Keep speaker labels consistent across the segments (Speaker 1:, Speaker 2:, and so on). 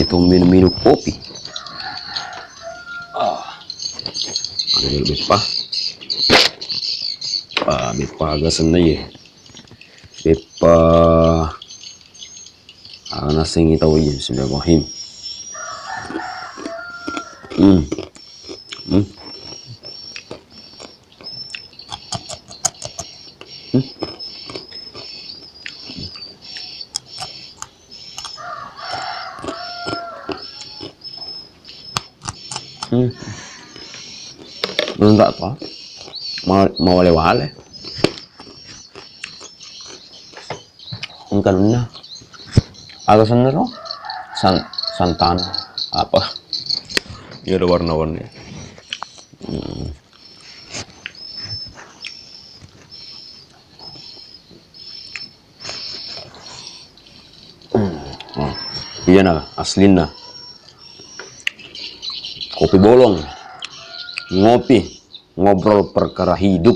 Speaker 1: itu minum kopi. Ada bepa. Bepa agak senai ya. Bepa nasing itaw yun. Bismillahirrahmanirrahim. Enggak apa, mau wale-wale. Enggak na. Agak sener loh, santan apa? Ya ada warna-warni. Iya nah, aslina. Kopi bolong, ngopi, ngobrol perkara hidup.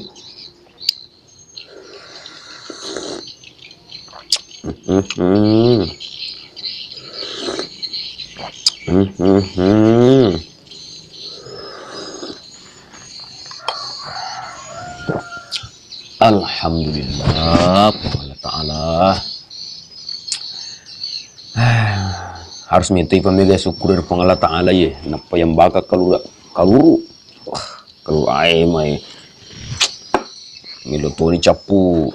Speaker 1: Alhamdulillah, Allah Ta'ala. Harus minta pemega syukur dari Allah Ta'ala ya. Napa yang bakal kaluru. Kalau ay may miluto ni capu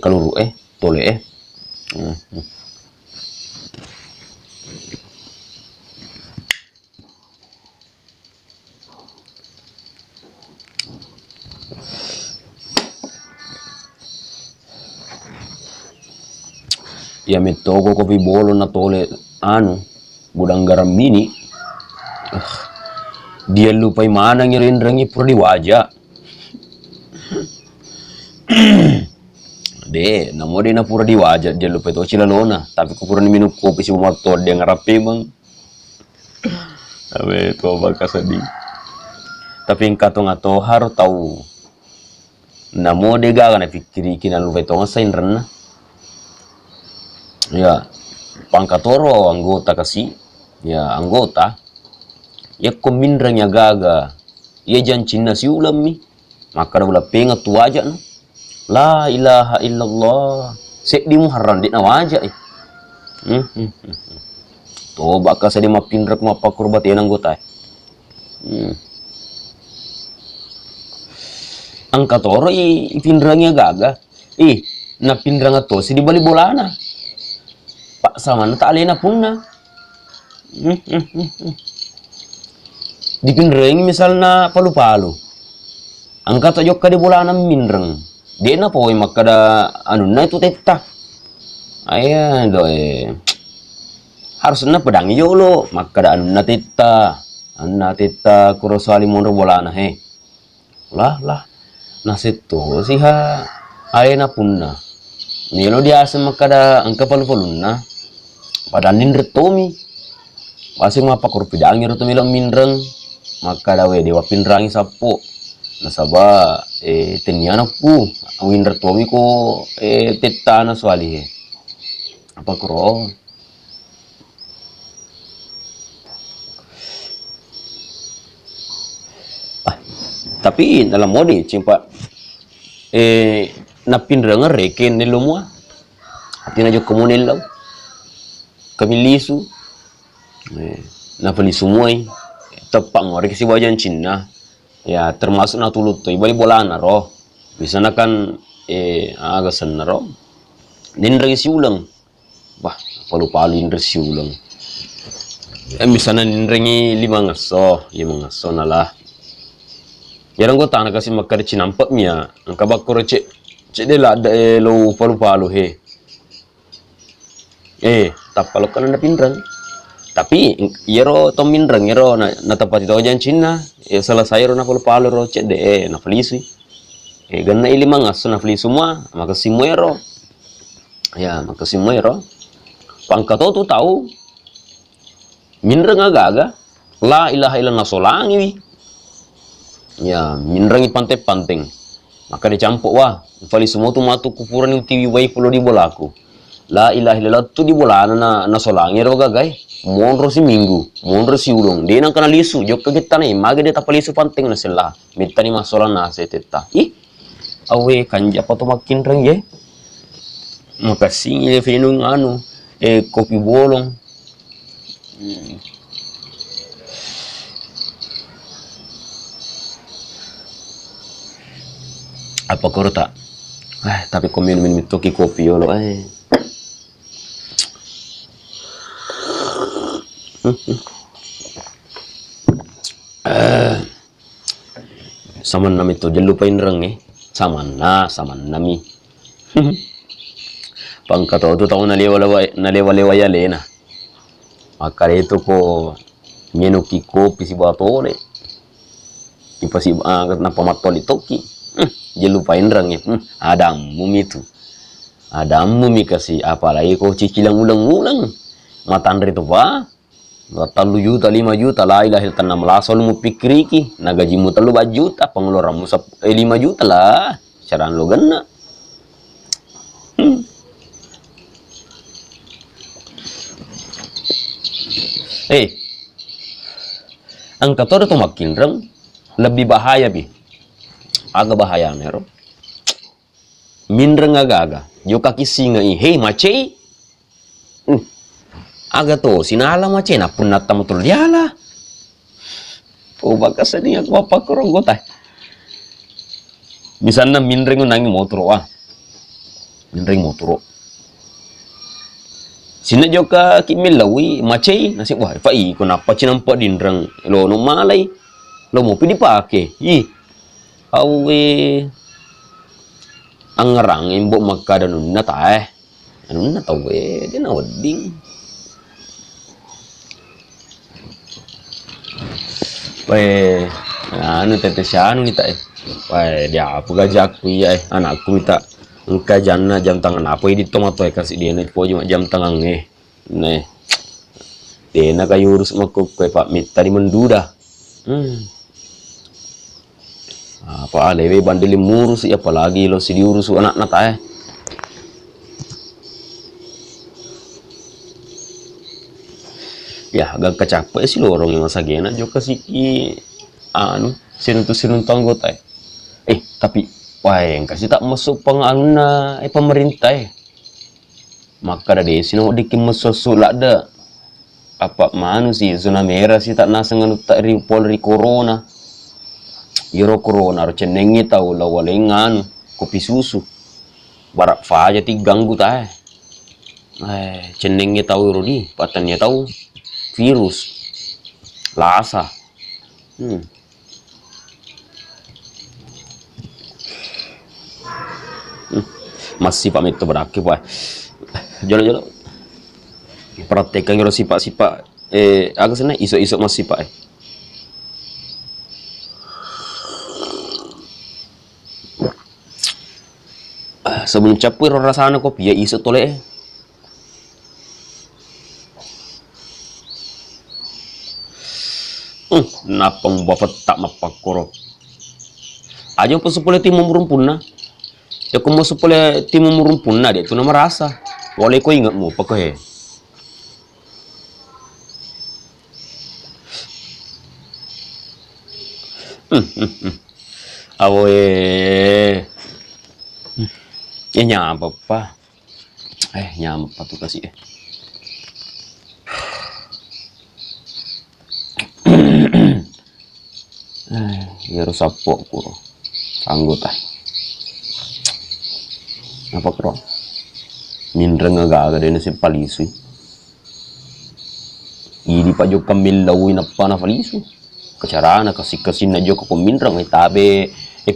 Speaker 1: kaluru tole ya metoko kopi bolo na tole gudang garam mini. Dia lupa mana ngirin-ringi pura di wajah. Namo dia na pura di wajah dia lupa itu cilalona. Tapi ku pura minum kopi si motor dia ngarapi bang. Abe itu bakal sedih. Tapi engkau ngato harus tahu. Namo dia gak na pikiri kina lupa itu ngasain rena. Ya, pangkatoro anggota kasih. Ya anggota. Ya komindranya gaga. Ya jancinna si ulam mi. Maka dah ulah pengat tu wajah no. La ilaha illallah. Sek di muharram di nawajah Toh bakal saya mapindrak mapa kurbat yan anggota Angkat oro ipindrangnya gaga. Na pindrang ato si di bali bolana. Pak sama na taalena punna. Dipindrang misalnya palu-palu. Angkat aja ka di bolana mindrang. Dia na po makada na itu teta. Ayan harus na pedang iyo lo makada na teta. Na teta kurosali munro bolana Lah nasito siha ayana punna. Nilo dia asa makada angka palu-palu na. Padahal nindretomi. Masing mapakur pidangi roto milang mindrang. Maka dawe dewa pinrangi sapo. Nasaba teniana ku awindra tomi ko tetana swali apa kro tapi dalam mode cimpa napindra reken nilo mo atina jo komunelo kami lisu na palisu moy tepak ngore kasi wajan Cina. Ya termasuk na tulut to ibali bolana roh bisa na kan agasan na roh nindra si ulang bah palu-palu nindra si ulang bisa na nindra ngi 5 ngaso na lah yarang ko tanah kasi makada cinampak miya ang kabakuro cek de la ada lo palu-palu tapalo ka na pindrang. Tapi yero to mindrang yero na tapat itu aja Cina ya selesai ro na palu ro cek de na felisi ganna ili mangas na feli semua maka simuero ya maka simuero pangkato tu tahu mindrang aga la ilaha illallah solangi ya mindrang pante-panteng maka dicampuk wah feli semua tu matu kupuran yang tiwi wai pulo di bolaku La ilaha illallah tu di bulan na solangi ro gagay. Monro si minggu, monro si ulong. Di nang kana lisu, jok kita ni magi de tapalisu panting na sila. Mita ni masolan na sa teta. Awe kanja pa to makin reng ye. Makasing ye finung kopi bolong. Apa kau tak? Tapi kau minum toki kopi yolo Saman nami to lupain reng saman nami. Pangkato tu tahu nalewa ya lena. Maka itu ko nyenuki kopi si batole. Ipasi na pamatoli toki. Lupain reng ada mumi itu. Ada mumi kasih apalagi kau cicilang ulang-ulang. Matandri itu pa. 4 juta, 5 juta, la ilaha illallah, sol mu pikiriki, nagajimu 3 juta, pengeluaranmu 5 juta lah, caraan lo gana. Ang kator itu makin reng, lebih bahaya bi, agak bahaya nero. Minreng agak, jo kaki singa macei. Aga to sinala macena pun natam tul diala. Baka sani aku apa kurang gotay. Misalnya minreng nangi motoro minreng motoro. Sina joka kimilawi macei nasi wah fai kenapa cinampa dinreng lo no malay lo mo pidi pake. Awe angarang imbo magkadanun na tae. Ano na tawe di na wading. Tetesya nita dia apa gajak ku ya anakku minta engka janna jam tangan apa di tomato kasih dia nih po jam tangan nih dena kayu urus makuk pak minta di menduda apa alewe bandeli murus ya apalagi lo si diurus anak nata ya agak kecapek sih lorong yang masa gena juga sih sinun anggota tapi yang kasih tak masuk pengaluna pemerintah maka ada sini dikim masuk sulak apa manu sih zona merah sih tak nasengan tak polri corona Euro corona cenengi tahu lawalengan kopi susu barak faja ganggu tak cenengi tahu rodi patannya tahu virus lasa masih pak itu berakhir pak jolo praktekan kalau sipak agak sana isok masih pak sebelum capur rasanya kopi ya isok toleh napang bapak tak mapakoro aja pun sepuluh tim merumpun na ya kau mau sepuluh tim merumpun na dia tu nama rasa boleh kau ingat mu pakai awe ya nyampe pa nyampe tuh kasih harus sapok kuro anggota apa kro minreng agak ada nasi palisu ini pajo kamil lawin apa na palisu kecarana kasih na joko ko minreng tabe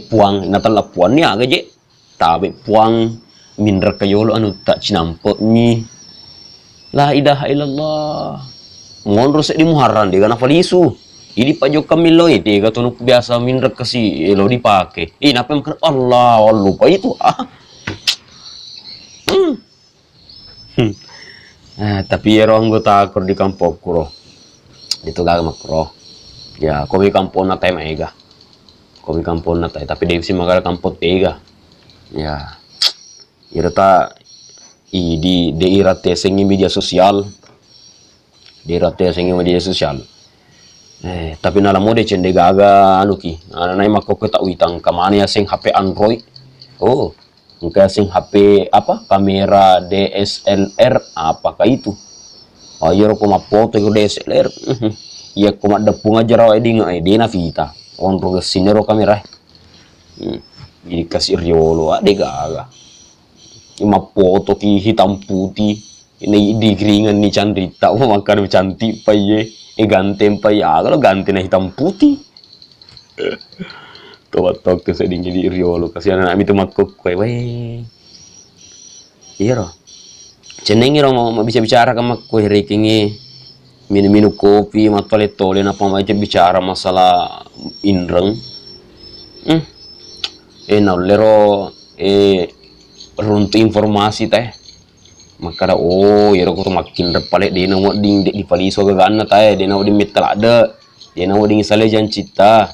Speaker 1: puang natala puan ni aga je tabe puang minreng kayolo anu tak cinampot ni la ilaha illallah ngonro se di muharram dia kana palisu ini pajo kamilo itu kata biasa minrek kasih lo dipakai napa yang Allah lupa itu tapi ya anggota akor di kampung kuro itu gak makro ya kopi kampung natai mega kopi kampung natai tapi dia sih magal kampung tega ya rata di daerah tesengi media sosial, tapi nala mode cende gaga anu ki anai makko tak uitang kamane ya sing HP Android. Oh, engka sing HP apa kamera DSLR apakah itu? Ayo ko mapoto ko DSLR. Iya ko madapung aja raw edi ngai dena vita. On ro sinero kamera. Jadi kasih riolo ade gaga. Ima foto ki hitam putih. Ini di keringan ni Chandrita, makan cantik pa ye, gantem pa ya, kalau ganti na hitam putih. Tok tuh seding di riolo, kasihan anak itu makuk kue, weh. Iya roh, cenengi roh mau bisa bicara sama kue rekingi, minum kopi, matole apa mau bicara masalah indreng. Naulero runtuh informasi teh. Maka ya aku tuh makin repale dia mau ding di paliso gagana tay dia mau di metal ada dia mau ding sale jan cita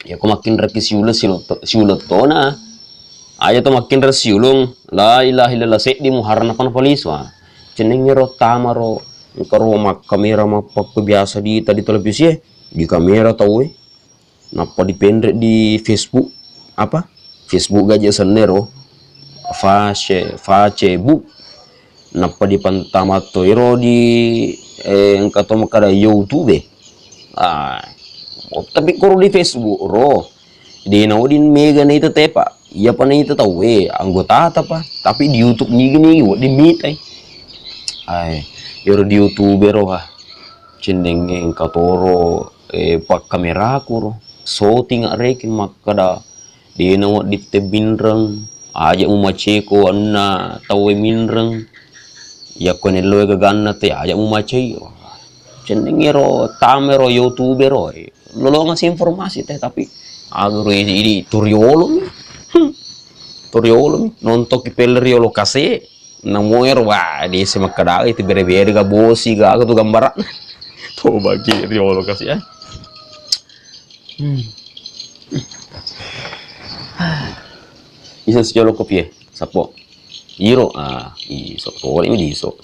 Speaker 1: ya aku makin reki siulet tona aja tuh makin resiulung la ilaha illallah sek di muharna pan paliso ceneng ro tamaro karo mak kamera mah biasa di tadi televisi di kamera tahu napa di pendek di Facebook apa Facebook gaje senero Facebook napa di pantamato iro di engkato makada YouTube tapi kuro di Facebook ro di naudin mega na itu tepa iya pa na itu tahu anggota apa tapi di YouTube ni gini di meet iro di YouTube ro cendeng engkato ro pak kamera kuro so tinggal rekin makada di naud di tebinreng aja umaceko anna tahu minreng ya kone lo gaganna te aja mu macai cenengero tamero youtubero lo ngasih informasi teh tapi agro ini turiolo nonton ki pelriolo kase namoer wah di semakada itu bere-bere ga bosi ga tuh gambaran tuh bagi riolo kase ya bisa sejolo kopi ya sapo iro iso tole ini iso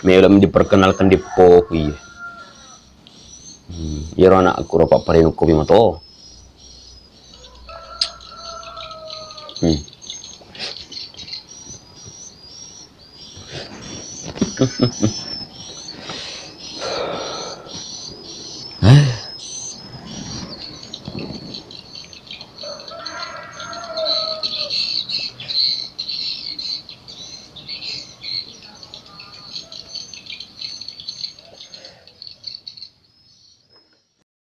Speaker 1: Melam diperkenalkan di Popi iro anak aku ropak parenu kopi mato